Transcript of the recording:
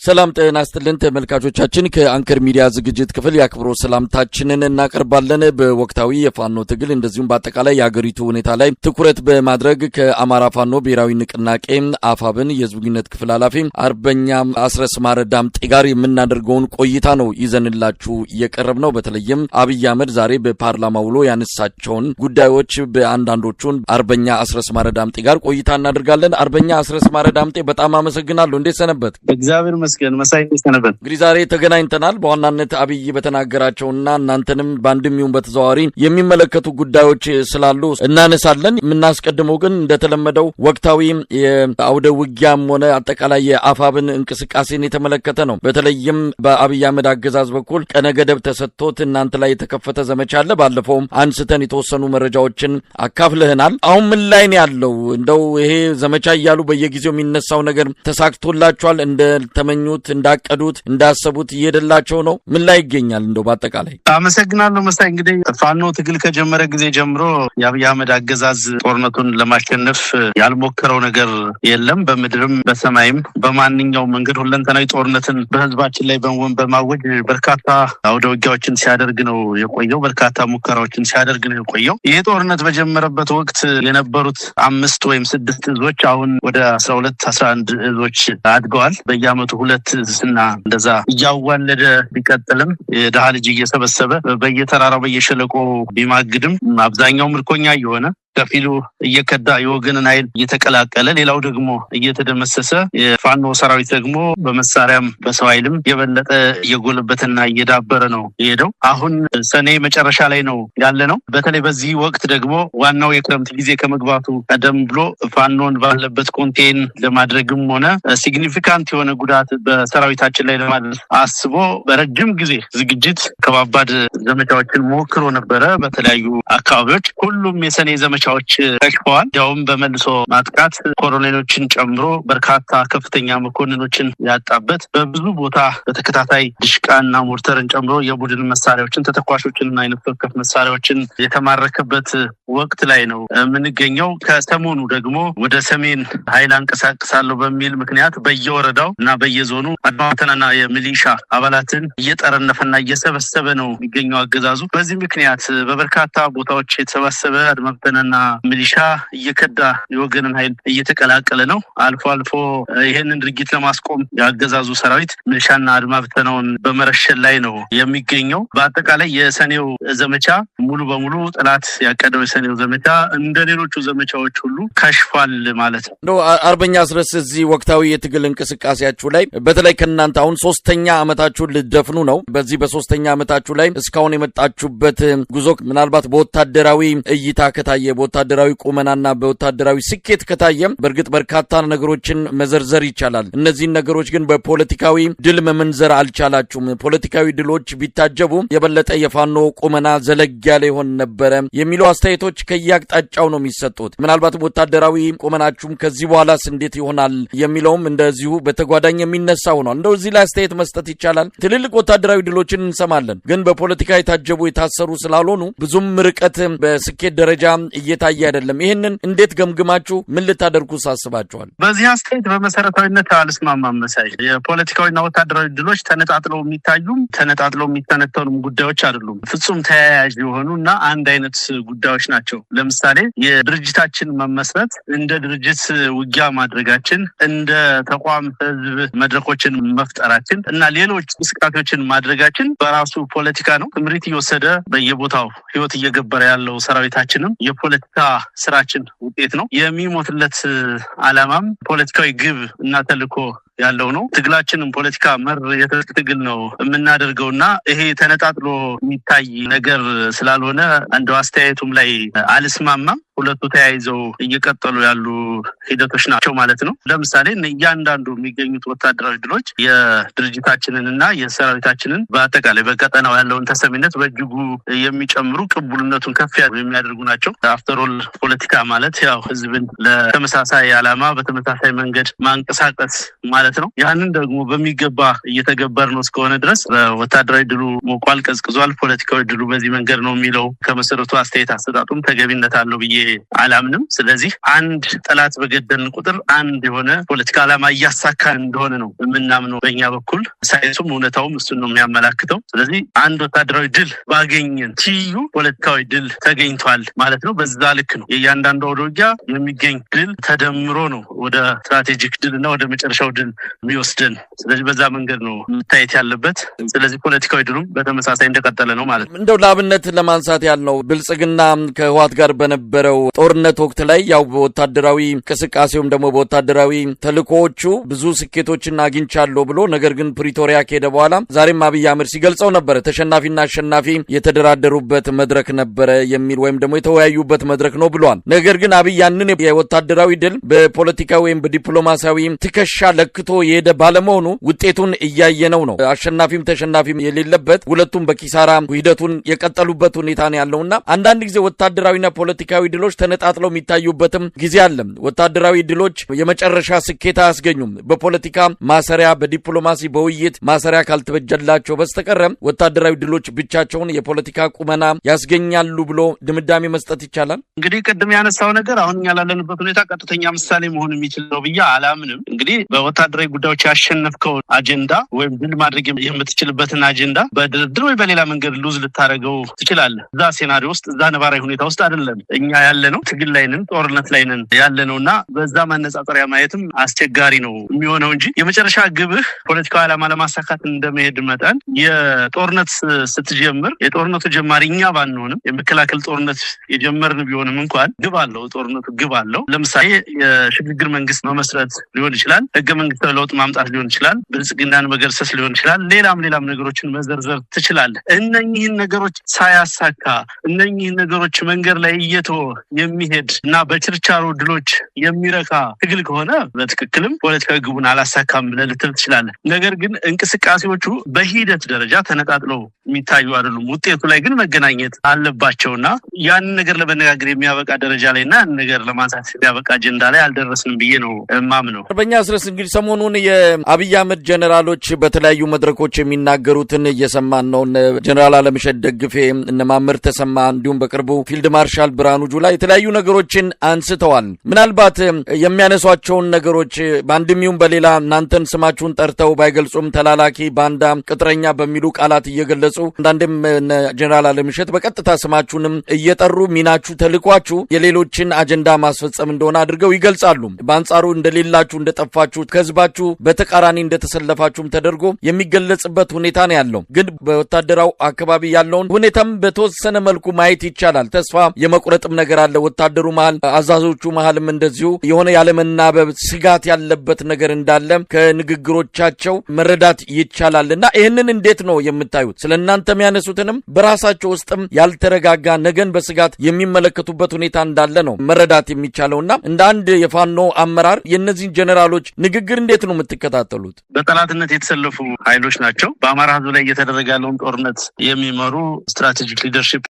ሰላም ጤና ይስጥልን ተመልካቾቻችን ከአንከር ሚዲያ ዝግጅት ክፍል ያክብሮ ሰላምታችንን እናቀርባለን። በወቅታዊ የፋኖ ትግል እንደዚሁም በአጠቃላይ የሀገሪቱ ሁኔታ ላይ ትኩረት በማድረግ ከአማራ ፋኖ ብሔራዊ ንቅናቄ አፋብን የህዝብ ግንኙነት ክፍል ኃላፊ አርበኛ አስረስ ማረ ዳምጤ ጋር የምናደርገውን ቆይታ ነው ይዘንላችሁ የቀረብነው። በተለይም አብይ አህመድ ዛሬ በፓርላማ ውሎ ያነሳቸውን ጉዳዮች በአንዳንዶቹን አርበኛ አስረስ ማረ ዳምጤ ጋር ቆይታ እናደርጋለን። አርበኛ አስረስ ማረ ዳምጤ በጣም አመሰግናለሁ። እንዴት ሰነበት? እግዚአብሔር ይመስገን። መሳይ ሰነበት። እንግዲህ ዛሬ ተገናኝተናል። በዋናነት አብይ በተናገራቸውና እናንተንም ባንድሚውን በተዘዋዋሪ የሚመለከቱ ጉዳዮች ስላሉ እናነሳለን። የምናስቀድመው ግን እንደተለመደው ወቅታዊ የአውደ ውጊያም ሆነ አጠቃላይ የአፋብን እንቅስቃሴን የተመለከተ ነው። በተለይም በአብይ አህመድ አገዛዝ በኩል ቀነ ገደብ ተሰጥቶት እናንተ ላይ የተከፈተ ዘመቻ አለ። ባለፈውም አንስተን የተወሰኑ መረጃዎችን አካፍለህናል። አሁን ምን ላይ ነው ያለው? እንደው ይሄ ዘመቻ እያሉ በየጊዜው የሚነሳው ነገር ተሳክቶላችኋል? እንደተመኙት እንዳቀዱት እንዳሰቡት እየደላቸው ነው? ምን ላይ ይገኛል? እንደው በአጠቃላይ አመሰግናለሁ መሳይ። እንግዲህ ፋኖ ትግል ከጀመረ ጊዜ ጀምሮ የአብይ አህመድ አገዛዝ ጦርነቱን ለማሸነፍ ያልሞከረው ነገር የለም። በምድርም በሰማይም በማንኛውም መንገድ ሁለንተናዊ ጦርነትን በህዝባችን ላይ በማወጅ በርካታ አውደ ውጊያዎችን ሲያደርግ ነው የቆየው። በርካታ ሙከራዎችን ሲያደርግ ነው የቆየው። ይህ ጦርነት በጀመረበት ወቅት የነበሩት 5 ወይም 6 እዞች አሁን ወደ 12 11 እዞች አድገዋል። በየአመቱ 2 እና እንደዛ እያዋለደ ቢቀጥልም የደሃ ልጅ እየሰበሰበ በየተራራው በየሸለቆ ቢማግድም አብዛኛው ምርኮኛ የሆነ ከፊሉ እየከዳ የወገንን ኃይል እየተቀላቀለ ሌላው ደግሞ እየተደመሰሰ የፋኖ ሰራዊት ደግሞ በመሳሪያም በሰው ኃይልም የበለጠ እየጎለበተና እየዳበረ ነው የሄደው። አሁን ሰኔ መጨረሻ ላይ ነው ያለ ነው። በተለይ በዚህ ወቅት ደግሞ ዋናው የክረምት ጊዜ ከመግባቱ ቀደም ብሎ ፋኖን ባለበት ኮንቴን ለማድረግም ሆነ ሲግኒፊካንት የሆነ ጉዳት በሰራዊታችን ላይ ለማድረስ አስቦ በረጅም ጊዜ ዝግጅት ከባባድ ዘመቻዎችን ሞክሮ ነበረ በተለያዩ አካባቢዎች። ሁሉም የሰኔ ዘመቻዎች ተሽፈዋል። ያውም በመልሶ ማጥቃት ኮሎኔሎችን ጨምሮ በርካታ ከፍተኛ መኮንኖችን ያጣበት በብዙ ቦታ በተከታታይ ድሽቃና ሞርተርን ጨምሮ የቡድን መሳሪያዎችን ተተኳሾችንና አይነት ወከፍ መሳሪያዎችን የተማረከበት ወቅት ላይ ነው የምንገኘው። ከሰሞኑ ደግሞ ወደ ሰሜን ኃይል አንቀሳቅሳለሁ በሚል ምክንያት በየወረዳው እና በየዞኑ አድማተናና የሚሊሻ አባላትን እየጠረነፈና እየሰበሰበ ነው የሚገኘው አገዛዙ። በዚህ ምክንያት በበርካታ ቦታዎች የተሰባሰበ አድማተናና ሚሊሻ እየከዳ የወገንን ኃይል እየተቀላቀለ ነው። አልፎ አልፎ ይሄንን ድርጊት ለማስቆም ያገዛዙ ሰራዊት ሚሊሻና አድማተናውን በመረሸን ላይ ነው የሚገኘው። በአጠቃላይ የሰኔው ዘመቻ ሙሉ በሙሉ ጠላት ያቀደው የሰኔው ዘመቻ እንደሌሎቹ ዘመቻዎች ሁሉ ከሽፏል ማለት ነው። አርበኛ አስረስ እዚህ ወቅታዊ የትግል እንቅስቃሴያችሁ ላይ በተለይ ከናንተ አሁን 3ኛ ዓመታችሁን ልትደፍኑ ነው። በዚህ በ3ኛ ዓመታችሁ ላይ እስካሁን የመጣችሁበት ጉዞ ምናልባት በወታደራዊ እይታ ከታየ በወታደራዊ ቁመናና በወታደራዊ ስኬት ከታየም በእርግጥ በርካታ ነገሮችን መዘርዘር ይቻላል። እነዚህን ነገሮች ግን በፖለቲካዊ ድል መመንዘር አልቻላችሁም። ፖለቲካዊ ድሎች ቢታጀቡ የበለጠ የፋኖ ቁመና ዘለግ ያለ ይሆን ነበረ የሚሉ አስተያየቶች ከየአቅጣጫው ነው የሚሰጡት። ምናልባትም ወታደራዊ ቁመናችሁም ከዚህ በኋላስ እንዴት ይሆናል የሚለውም እንደዚሁ በተጓዳኝ የሚነሳ ሆኗል። እንደው እዚህ ላይ አስተያየት መስጠት ይቻላል። ትልልቅ ወታደራዊ ድሎችን እንሰማለን፣ ግን በፖለቲካ የታጀቡ የታሰሩ ስላልሆኑ ብዙም ርቀት በስኬት ደረጃ እየታየ አይደለም። ይሄንን እንዴት ገምግማችሁ ምን ልታደርጉ ሳስባችኋል? በዚህ አስተያየት በመሰረታዊነት አልስማማም መሳይ። የፖለቲካዊና ወታደራዊ ድሎች ተነጣጥለው የሚታዩም ተነጣጥለው የሚተነተኑም ጉዳዮች አይደሉም። ፍጹም ተያያዥ የሆኑና አንድ አይነት ጉዳዮች ናቸው። ለምሳሌ የድርጅታችን መመስረት፣ እንደ ድርጅት ውጊያ ማድረጋችን፣ እንደ ተቋም ህዝብ መድረኮችን መፍጠራችን እና ሌሎች እንቅስቃሴዎችን ማድረጋችን በራሱ ፖለቲካ ነው። ትምሪት እየወሰደ በየቦታው ህይወት እየገበረ ያለው ሰራዊታችንም የፖለቲካ ስራችን ውጤት ነው። የሚሞትለት ዓላማም ፖለቲካዊ ግብ እና ተልዕኮ ያለው ነው። ትግላችንም ፖለቲካ መር የትጥቅ ትግል ነው የምናደርገውና ይሄ ተነጣጥሎ የሚታይ ነገር ስላልሆነ አንዱ አስተያየቱም ላይ አልስማማም። ሁለቱ ተያይዘው እየቀጠሉ ያሉ ሂደቶች ናቸው ማለት ነው። ለምሳሌ እያንዳንዱ የሚገኙት ወታደራዊ ድሎች የድርጅታችንንና የሰራዊታችንን በአጠቃላይ በቀጠናው ያለውን ተሰሚነት በእጅጉ የሚጨምሩ ቅቡልነቱን ከፍ የሚያደርጉ ናቸው። አፍተር ኦል ፖለቲካ ማለት ያው ህዝብን ለተመሳሳይ ዓላማ በተመሳሳይ መንገድ ማንቀሳቀስ ማለት ነው። ያንን ደግሞ በሚገባ እየተገበር ነው እስከሆነ ድረስ ወታደራዊ ድሉ ሞቋል፣ ቀዝቅዟል፣ ፖለቲካዊ ድሉ በዚህ መንገድ ነው የሚለው ከመሰረቱ አስተያየት አሰጣጡም ተገቢነት አለው ብዬ አላምንም። ስለዚህ አንድ ጠላት በገደልን ቁጥር አንድ የሆነ ፖለቲካ ዓላማ እያሳካን እንደሆነ ነው የምናምነው በእኛ በኩል። ሳይንሱም እውነታውም እሱን ነው የሚያመላክተው። ስለዚህ አንድ ወታደራዊ ድል ባገኘን ትይዩ ፖለቲካዊ ድል ተገኝቷል ማለት ነው። በዛ ልክ ነው የእያንዳንዱ ውጊያ የሚገኝ ድል ተደምሮ ነው ወደ ስትራቴጂክ ድልና ወደ መጨረሻው ድል የሚወስደን። ስለዚህ በዛ መንገድ ነው መታየት ያለበት። ስለዚህ ፖለቲካዊ ድሉም በተመሳሳይ እንደቀጠለ ነው ማለት ነው። እንደው ለአብነት ለማንሳት ያልነው ብልጽግና ከህወሓት ጋር በነበረው ጦርነት ወቅት ላይ ያው በወታደራዊ እንቅስቃሴውም ደግሞ በወታደራዊ ተልእኮዎቹ ብዙ ስኬቶችን አግኝቻለሁ ብሎ ነገር ግን ፕሪቶሪያ ከሄደ በኋላ ዛሬም አብይ አህመድ ሲገልጸው ነበር ተሸናፊና አሸናፊ የተደራደሩበት መድረክ ነበረ የሚል ወይም ደግሞ የተወያዩበት መድረክ ነው ብሏል። ነገር ግን አብይ ያንን የወታደራዊ ድል በፖለቲካ ወይም በዲፕሎማሲያዊ ትከሻ ለክቶ የሄደ ባለመሆኑ ውጤቱን እያየነው ነው። አሸናፊም ተሸናፊም የሌለበት ሁለቱም በኪሳራ ሂደቱን የቀጠሉበት ሁኔታ ነው ያለውና አንዳንድ ጊዜ ወታደራዊና ፖለቲካዊ ድሎች ተነጣጥለው የሚታዩበትም ጊዜ አለ። ወታደራዊ ድሎች የመጨረሻ ስኬት አያስገኙም። በፖለቲካ ማሰሪያ፣ በዲፕሎማሲ በውይይት ማሰሪያ ካልተበጀላቸው በስተቀር ወታደራዊ ድሎች ብቻቸውን የፖለቲካ ቁመና ያስገኛሉ ብሎ ድምዳሜ መስጠት ይቻላል። እንግዲህ ቅድም ያነሳው ነገር አሁን ያላለንበት ሁኔታ ቀጥተኛ ምሳሌ መሆን የሚችል ነው ብዬ አላምንም። እንግዲህ በወታደራዊ ጉዳዮች ያሸነፍከው አጀንዳ ወይም ድል ማድረግ የምትችልበትን አጀንዳ በድርድር ወይ በሌላ መንገድ ሉዝ ልታደርገው ትችላለህ። እዛ ሴናሪዮ ውስጥ እዛ ነባራዊ ሁኔታ ውስጥ አይደለም እኛ ያለነው፣ ትግል ላይ ነን፣ ጦርነት ላይ ነን ያለነውና በዛ ማነጻጸሪያ ማየትም አስቸጋሪ ነው የሚሆነው እንጂ የመጨረሻ ግብህ ፖለቲካዊ ዓላማ ለማሳካት እንደመሄድ መጠን የጦርነት ስትጀምር የጦርነቱ ጀማሪ እኛ ባንሆንም የመከላከል ጦርነት የጀመርን ቢሆንም እንኳን ግብ አለው። ጦርነቱ ግብ አለው። ለምሳሌ የሽግግር መንግስት መመስረት ሊሆን ይችላል፣ ህገ መንግስታዊ ለውጥ ማምጣት ሊሆን ይችላል፣ ብልጽግናን መገርሰስ ሊሆን ይችላል፣ ሌላም ነገሮችን መዘርዘር ትችላለህ። እነኚህን ነገሮች ሳያሳካ እነኚህን ነገሮች መንገድ ላይ እየተወ የሚሄድ እና በችርቻሮ ድሎች የሚረካ ትግል ከሆነ በትክክልም ፖለቲካዊ ግቡን አላሳካም ብለህ ልትል ትችላለህ። ነገር ግን እንቅስቃሴዎቹ በሂደት ደረጃ ተነጣጥለው የሚታዩ አይደሉም። ውጤቱ ላይ ግን መገናኘት አለባቸውና ያንን ነገር ለመነጋገር የሚያበቃ ደረጃ ላይና ያን ነገር ለማንሳት የሚያበቃ አጀንዳ ላይ አልደረስንም ብዬ ነው ማምነው። አርበኛ አስረስ እንግዲህ ሰሞኑን የአብይ አህመድ ጀነራሎች በተለያዩ መድረኮች የሚናገሩትን እየሰማን ነው። ጀነራል አለምሸት ደግፌ፣ እነ ማመር ተሰማ እንዲሁም በቅርቡ ፊልድ ማርሻል ብርሃኑ ጁላ የተለያዩ ነገሮችን አንስተዋል። ምናልባት የሚያነሷቸውን ነገሮች በአንድም ይሁን በሌላ እናንተን ስማችሁን ጠርተው ባይገልጹም ተላላኪ፣ ባንዳ፣ ቅጥረኛ በሚሉ ቃላት እየገለጹ አንዳንድም ጀነራል አለምሸት በቀጥታ ስማችሁንም እየጠሩ ሚናችሁ ተልኳችሁ የሌሎችን አጀንዳ ማስፈጸም እንደሆነ አድርገው ይገልጻሉ። በአንጻሩ እንደሌላችሁ እንደጠፋችሁ ከህዝባችሁ በተቃራኒ እንደተሰለፋችሁም ተደርጎ የሚገለጽበት ሁኔታ ነው ያለው። ግን በወታደራው አካባቢ ያለውን ሁኔታም በተወሰነ መልኩ ማየት ይቻላል። ተስፋ የመቁረጥም ነገር አለ። ወታደሩ መሃል፣ አዛዦቹ መሃልም እንደዚሁ የሆነ ያለመናበብ ስጋት ያለበት ነገር እንዳለ ከንግግሮቻቸው መረዳት ይቻላልና ይህንን እንዴት ነው የምታዩት? ስለእናንተ የሚያነሱትንም በራሳቸው ውስጥም ያልተረጋጋ ነገን በስጋት የሚመለከቱበት ሁኔታ እንዳለ ነው መረዳት የሚቻለውና እንደ አንድ የፋኖ አመራር የእነዚህን ጀነራሎች ንግግር እንዴት ነው የምትከታተሉት? በጠላትነት የተሰለፉ ኃይሎች ናቸው። በአማራ ህዝብ ላይ እየተደረገ ያለውን ጦርነት የሚመሩ ስትራቴጂክ ሊደርሺፕ